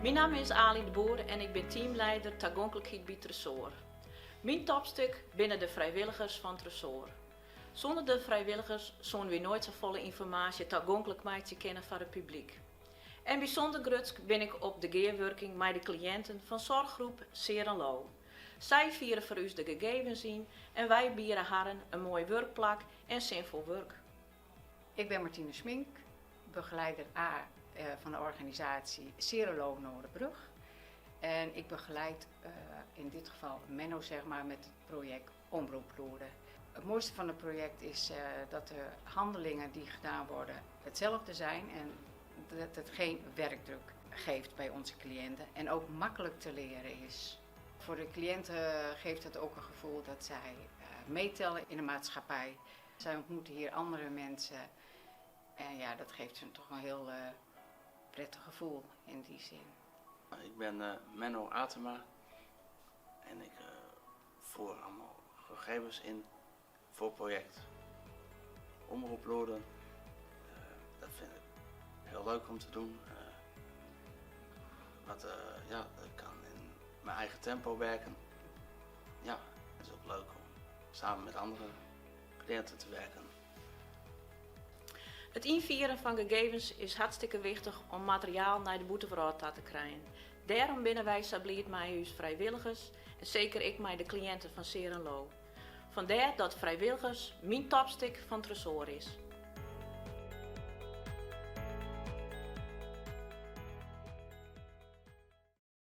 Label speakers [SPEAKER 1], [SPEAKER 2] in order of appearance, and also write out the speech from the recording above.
[SPEAKER 1] Mijn naam is Ali de Boer en ik ben teamleider Tagonkelijkheid bij Tresor. Mijn topstuk binnen de vrijwilligers van Tresor. Zonder de vrijwilligers zouden we nooit zo volle informatie tagonkelijk maken kennen van het publiek. En bijzonder grutsk ben ik op de gearworking met de cliënten van zorggroep Serenlo. Zij vieren voor u de gegevens in en wij bieden haar een mooi werkplak en zinvol werk.
[SPEAKER 2] Ik ben Martine Schmink, begeleider A van de organisatie Serenlo Noorderbrug. En ik begeleid in dit geval Menno met het project Omroeploeren. Het mooiste van het project is dat de handelingen die gedaan worden hetzelfde zijn en dat het geen werkdruk geeft bij onze cliënten en ook makkelijk te leren is. Voor de cliënten geeft het ook een gevoel dat zij meetellen in de maatschappij. Zij ontmoeten hier andere mensen en ja, dat geeft ze toch een heel prettig gevoel in die zin.
[SPEAKER 3] Ik ben Menno Atema en ik voer allemaal gegevens in voor project Omroeploeren. Dat vind ik heel leuk om te doen. Ik kan in mijn eigen tempo werken. Ja, het is ook leuk om samen met andere cliënten te werken.
[SPEAKER 1] Het invieren van gegevens is hartstikke wichtig om materiaal naar de boeteverhaal te krijgen. Daarom binnen wij sabliert mij als vrijwilligers en zeker ik mij de cliënten van Serenlo. Vandaar dat vrijwilligers mijn topstuk van Tresor is.